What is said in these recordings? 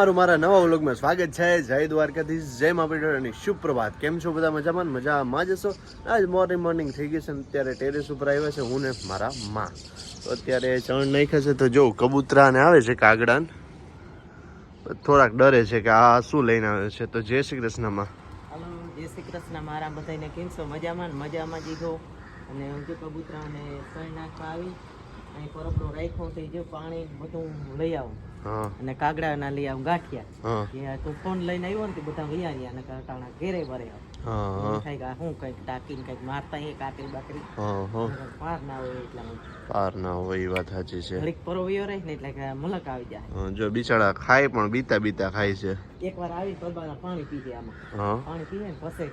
મારા નવા વ્લોગમાં સ્વાગત છે. જય દ્વારકાધીશ, જય મા પીઠની સુપ્રભાત. કેમ છો બધા? મજામાં જશો? આજ મોર્નિંગ થઈ ગઈ છે. અત્યારે ટેરેસ ઉપર આવ્યા છે હું ને મારા માં. તો અત્યારે ચણ નાખ્યા છે. તો જો કબૂતરા ને આવે છે કાગડાન, થોડાક ડરે છે કે આ શું લઈને આવે છે. તો જય શ્રી કૃષ્ણ માં. હાલો, જય શ્રી કૃષ્ણ. મારા બધાને કેમ છો? મજામાં જીધો. અને હું જો કબૂતરાને સણ નાખવા આવી અહીં પરબડો રાખ્યો થઈ જો પાણી બધું લઈ આવું અને કાગડા ના લઈ આવું ગાંઠિયા. તું ફોન લઈને આવ્યો ને બધા વૈયા રહ્યા ને કારણે ઘેરે ભરે થાય હું કઈક ટાકીને કઈક મારતા કાકરી બાકરી પાર ના હોય એટલા પાર ના હોય. એ વાત સાચી છે. ઘડીક પરોવ્યો રહે ને એટલે મલક આવી જાય. જો બિચારા ખાય પણ બીતા ખાય છે. એકવાર આવી પરબાના પાણી પી જાય આમાં. પાણી પીએ ને પછી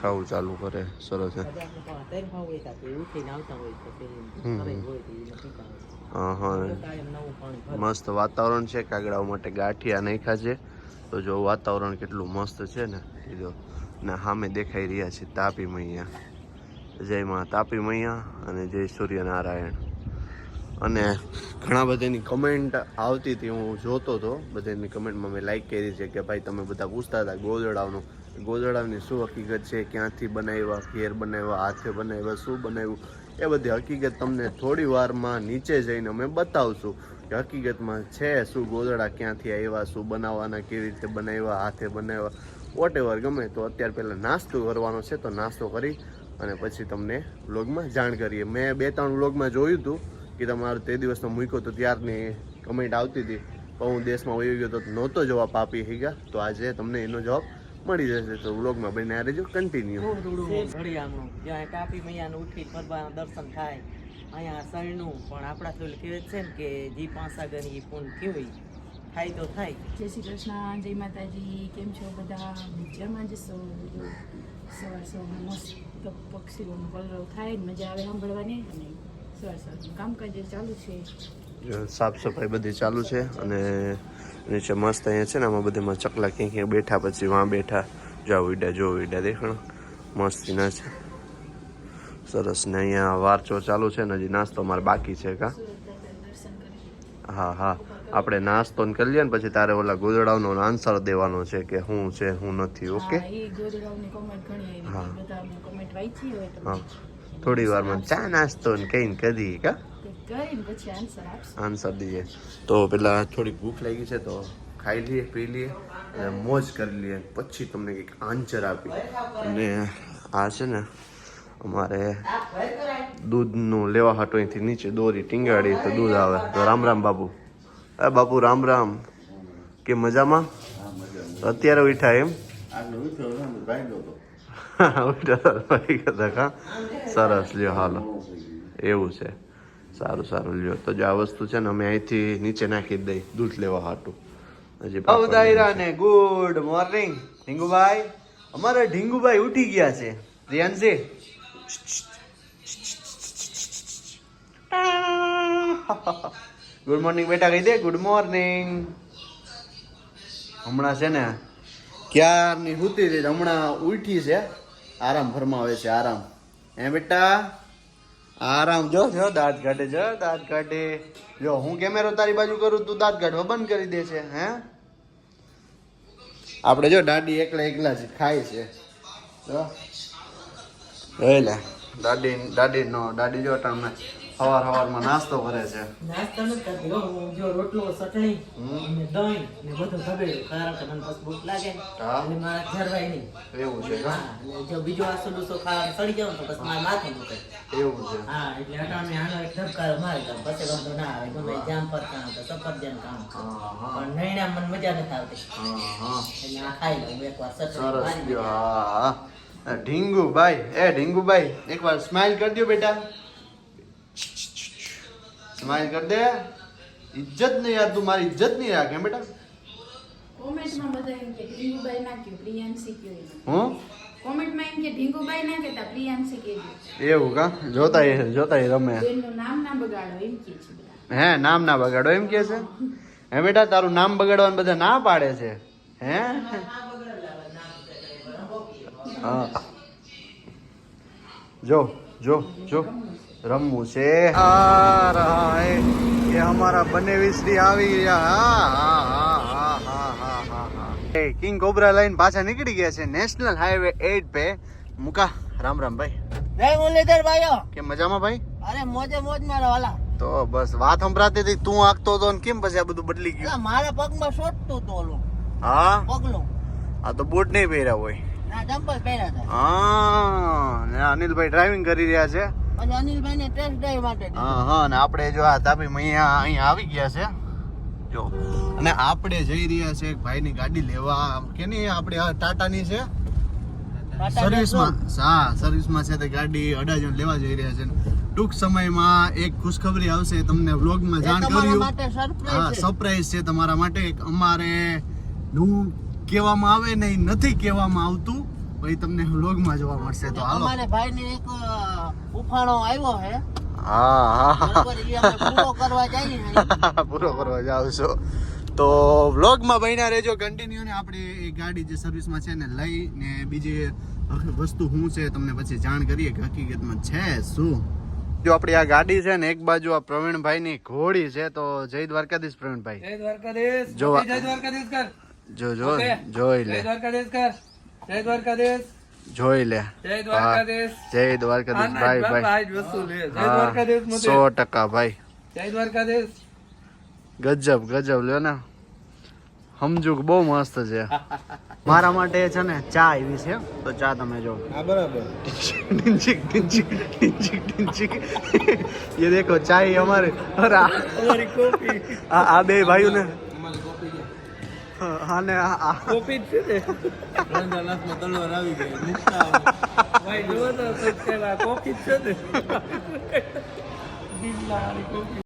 ખાવું ચાલુ કરે. સરસ છે. મસ્ત વાતાવરણ છે. કાગડાઓ માટે ગાંઠિયા નાખ્યા છે. તો જો વાતાવરણ કેટલું મસ્ત છે ને જો ને સામે દેખાઈ રહ્યા છે તાપી મૈયા. જય માં તાપી મૈયા અને જય સૂર્યનારાયણ. અને ઘણા બધાની કમેન્ટ આવતી હતી, હું જોતો હતો. બધાની કમેન્ટમાં મેં લાઈક કરી છે કે ભાઈ તમે બધા પૂછતા હતા ગોદડાની શું હકીકત છે, ક્યાંથી બનાવ્યા, ઘેર બનાવ્યા, હાથે બનાવ્યા, શું બનાવ્યું, એ બધી હકીકત તમને થોડી વારમાં નીચે જઈને અમે બતાવશું કે હકીકતમાં છે શું, ગોદડા ક્યાંથી આવ્યા, શું બનાવવાના, કેવી રીતે બનાવ્યા, હાથે બનાવ્યા, વોટ એવર ગમે. તો અત્યારે પહેલાં નાસ્તો કરવાનો છે, તો નાસ્તો કરી અને પછી તમને વ્લોગમાં જાણ કરીએ. મેં 2-3 વ્લોગમાં જોયું હતું કે તમારો તે દિવસનો મૂક્યો તો ત્યારની કમેન્ટ આવતી હતી, પણ હું દેશમાં વહી ગયો તો નહોતો જવાબ આપી શક્યા. તો આજે તમને એનો જવાબ મળી જશે. તો વ્લોગમાં બન્યા રહેજો કન્ટિન્યુ. તાપી મૈયાનું ઉઠી પરબાના દર્શન થાય અહીંયા શરણું પણ આપણા તો કહેવાય છે ને કે જી 5 આગળની પૂન થયું થાય તો થાય. જય શ્રી કૃષ્ણ, જય માતાજી. કેમ છો બધા? મજામાં જશો? સવાર મસ્ત પક્ષીઓનો કલરવ થાય મજા આવે સાંભળવાની. અને સવાર કામકાજ ચાલુ છે, સાફ સફાઈ બધી ચાલુ છે. અને નીચે મસ્ત અહીંયા છે ને આમાં બધીમાં ચકલા ક્યાંક બેઠા, પછી વાં બેઠા. જો વીડા દેખાણ મસ્તી ના છે. સરસ. ને અહીંયા વારચો ચાલુ છે ને હજી નાસ્તો અમારે બાકી છે. હા આપણે નાસ્તો કરી લઈએ ને પછી તારે ઓલા ગોદડાઓનો આન્સર દેવાનો છે કે શું છે શું નથી. ઓકે? હા થોડી વારમાં ચા નાસ્તો ને કઈને કદી આન્સર દઈએ. તો પેલા થોડી ભૂખ લાગી છે તો ખાઈ લઈએ, પી લઈએ અને મોજ કરી લઈએ, પછી તમને કંઈક આન્સર આપી. અને આ છે ને અમારે દૂધનું લેવા હાટો અહીંથી નીચે દોરી ટીંગાડી તો દૂધ આવે. તો રામ બાપુ. બાપુ રામ. કે મજામાં? અત્યારે ઉઠ્યા એમ? સરસ લ્યો. હાલો એવું છે. સારું લ્યો. તો જો આ વસ્તુ છે ને અમે અહીંથી નીચે નાખી દઈ દૂધ લેવા હાટું. ને ગુડ મોર્નિંગ ઢીંગુભાઈ. અમારા ઢીંગુભાઈ ઉઠી ગયા છે. રિયાનસી ગુડ મોર્નિંગ બેટા કહી દે. Good morning. હમણાં છે ને ક્યારની સૂતી હતી, હમણાં ઉઠી છે. આરામ ફરમાવે છે. આરામ. હે બેટા આરામ. જો દાંત કાઢે. જો હું કેમેરો તારી બાજુ કરું તું દાંત કાઢવા બંધ કરી દે છે. હે આપણે જો દાદી એકલા જ ખાય છે. દાદી જો તમે સવારમાં નાસ્તો કરે છે. નાસ્તો નથી કરતી જો રોટલો ચટણી અને દહીં ને બધું ભગડ્યું કારણ કે મને બસ ભૂખ લાગે અને મારા ઘરવાય નહીં. એવું છે? અને જો બીજો આસો ડૂસો ખાવા સડી જાવ તો બસ મારા માથું દુખે. એવું છે? હા એટલે અટાણે આનો એક ધબકારો મારી દઉં પછી વાંધો ના આવે. ગમે જામ પર કામ તો સફરજન કામ પણ નૈણા મને મજા નથી આવતી. એટલે આ ખાઈ લઉં એકવાર ચટણી. ઢીંગુભાઈ એકવાર સ્માઈલ કરી દો બેટા. સ્માઈલ કર દે. ઇજ્જત નહીં યાર, તું મારી ઇજ્જત નહીં રાખે બેટા. કોમેન્ટમાં બધા એમ કે ઢીંગુભાઈ ના કયો પ્રિયાંશી કયો. હું કોમેન્ટમાં એમ કે ઢીંગુભાઈ ના કહેતા પ્રિયાંશી કહેજો. એવું કા? જોતા રમે. એનું નામ ના બગાડો એમ કે છે બધા. હે નામ ના બગાડો એમ કે છે? હે બેટા તારું નામ બગાડવાનું બધા ના પાડે છે. હે હા જો રમવું છે આ રહા હે ये हमारा बनेवी श्री આવી ગયા કિંગ કોબરા લાઈન પાછા નીકળી ગયા છે નેશનલ હાઈવે 8 पे મુકા રામ રામ ભાઈ જય મુરલીધર ભાઈઓ. કે મજામાં ભાઈ અરે મોજે મોજ મારા વાલા. તો બસ વાત સંભળાતી હતી તું આખતો હતો ને કેમ પછી આ બધું બદલી ગયું મારા પગમાં સોટતું હતું ઓલું હા પગલું. આ તો બૂટ નહીં પહેર્યા હોય ના ચંપલ પહેર્યા હતા. હા ને અનિલભાઈ ડ્રાઇવિંગ કરી રહ્યા છે પછી અનિલભાઈ ને ટેસ્ટ ડ્રાઈવ માટે દીધું. હા હા ને આપણે જો આ તાપી અહીંયા આવી ગયા છે જો અને આપણે જઈ રહ્યા છે એક ભાઈની ગાડી લેવા કેની આપણે આ ટાટાની છે સર્વિસમાં હા સર્વિસમાં છે તે ગાડી અડાજણ લેવા જઈ રહ્યા છે ટૂંક સમયમાં એક ખુશખબરી આવશે તમને વ્લોગમાં એ જાણ તમારા કર્યું માટે હા સરપ્રાઈઝ છે. સરપ્રાઈઝ છે તમારા માટે એક અમારે નું કહેવામાં આવે ને ઈ નથી કહેવામાં આવતું ભાઈ તમને વ્લોગમાં જોવા મળશે તો હાલો અમારે ભાઈને એક ઉફાણો આવ્યો છે હા હા બરોબર, ઈ અમે પૂરો કરવા જઈએ છીએ. પૂરો કરવા જાવ છો તો વ્લોગમાં બન્યા રહેજો કન્ટિન્યુ ને આપણે એ ગાડી જે સર્વિસમાં છે ને લઈ ને બીજી વસ્તુ શું છે તમને પછી જાણ કરીએ કે હકીકતમાં છે શું જો આપણી આ ગાડી છે ને એક બાજુ આ પ્રવીણભાઈ ની ઘોડી છે તો જય દ્વારકાધીશ પ્રવીણભાઈ જય દ્વારકાધીશ. જો જય દ્વારકાધીશ કર. જો Okay. જોઈ જય લે દ્વારકાધીશ કર. જય દ્વારકાધીશ. જોઈ લે જય દ્વારકાધીશ. જય દ્વારકાધીશ આ ભાઈ નાચ ભાઈ બાપા આજ વસ્તુ લે. જય દ્વારકાધીશ મોતી. 100% ભાઈ જય દ્વારકાધીશ. ગજબ ગજબ લ્યો ને સમજુ કે બહુ મસ્ત છે મારા માટે છે ને ચા આવી છે તો ચા તમે જો હા બરાબર. ડિંચિક ડિંચિક ડિંચિક ડિંચિક ये देखो चाय हमारे और અમારી કોફી. आ बे भाइयों ने અમારી કોફી છે. हाँ ने કોફી જ છે ને. રંજાનાથમાં તલવાર આવી ગઈ. મુકતા આવે. ભાઈ જોવો તો સબસ્ક્રાઇબ આ કોફી જ છે ને. બિલ્લાની કોફી.